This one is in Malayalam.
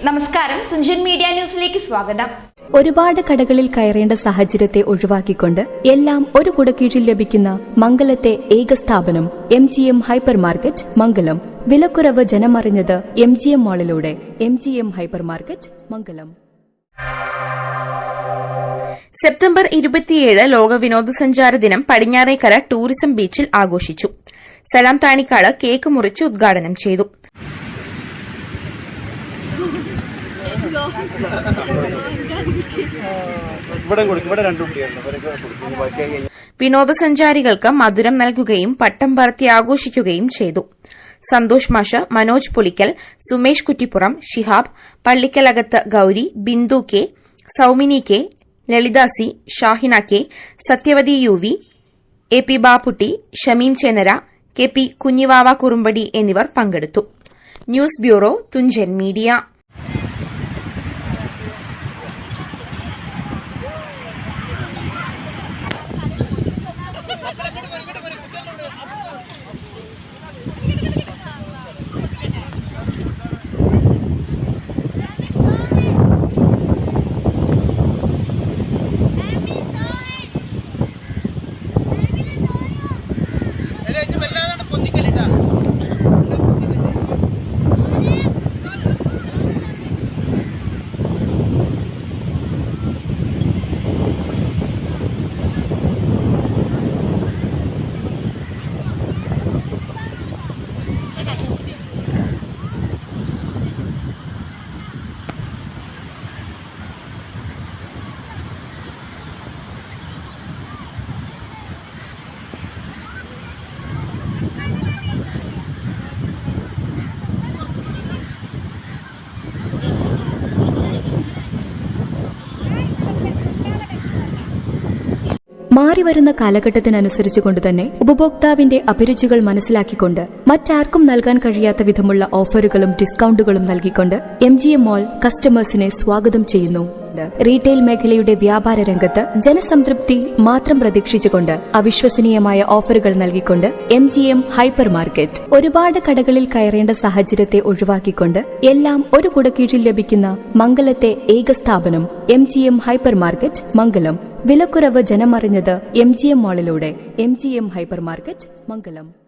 നമസ്കാരം, തുഞ്ചൻ മീഡിയ ന്യൂസിലേക്ക് സ്വാഗതം. ഒരുപാട് കടകളിൽ കയറേണ്ട സാഹചര്യത്തെ ഒഴിവാക്കിക്കൊണ്ട് എല്ലാം ഒരു കുടക്കീഴിൽ ലഭിക്കുന്ന മംഗലത്തെ ഏക സ്ഥാപനം MGM ഹൈപ്പർ മാർക്കറ്റ് മംഗലം. വിലക്കുറവ് ജനമറിഞ്ഞത് MGM മാളിലൂടെ. MGM ഹൈപ്പർ മാർക്കറ്റ് മംഗലം. സെപ്റ്റംബർ 27 ലോക വിനോദസഞ്ചാര ദിനം പടിഞ്ഞാറേക്കര ടൂറിസം ബീച്ചിൽ ആഘോഷിച്ചു. സലാം താണിക്കാട് കേക്ക് മുറിച്ച് ഉദ്ഘാടനം ചെയ്തു. വിനോദസഞ്ചാരികൾക്ക് മധുരം നൽകുകയും പട്ടം പറത്തി ആഘോഷിക്കുകയും ചെയ്തു. സന്തോഷ് മാഷ്, Manoj Pulikkal, Sumesh Kuttippuram, Shihab, Pallikkalakath Gauri, Bindu K, Saumini K, Lalitha C, Shahina K, Sathyavathi UV, AP Bapputty, Shameem Chenara, KP Kunjivava Kurumbadi എന്നിവർ പങ്കെടുത്തു. News bureau, Thunchan media. മാറിവരുന്ന കാലഘട്ടത്തിനനുസരിച്ചുകൊണ്ട് തന്നെ ഉപഭോക്താവിന്റെ അഭിരുചികൾ മനസ്സിലാക്കിക്കൊണ്ട് മറ്റാർക്കും നൽകാൻ കഴിയാത്ത വിധമുള്ള ഓഫറുകളും ഡിസ്കൌണ്ടുകളും നൽകിക്കൊണ്ട് MGM മാൾ കസ്റ്റമേഴ്സിനെ സ്വാഗതം ചെയ്യുന്നു. റീറ്റെയിൽ മേഖലയുടെ വ്യാപാര രംഗത്ത് ജനസംതൃപ്തി മാത്രം പ്രതീക്ഷിച്ചുകൊണ്ട് അവിശ്വസനീയമായ ഓഫറുകൾ നൽകിക്കൊണ്ട് MGM ഹൈപ്പർ മാർക്കറ്റ്. ഒരുപാട് കടകളിൽ കയറേണ്ട സാഹചര്യത്തെ ഒഴിവാക്കിക്കൊണ്ട് എല്ലാം ഒരു കുടക്കീഴിൽ ലഭിക്കുന്ന മംഗലത്തെ ഏക സ്ഥാപനം MGM ഹൈപ്പർ മാർക്കറ്റ് മംഗലം. വിലക്കുറവ് ജനമറിഞ്ഞത് MGM മാളിലൂടെ. MGM ഹൈപ്പർ മാർക്കറ്റ് മംഗലം.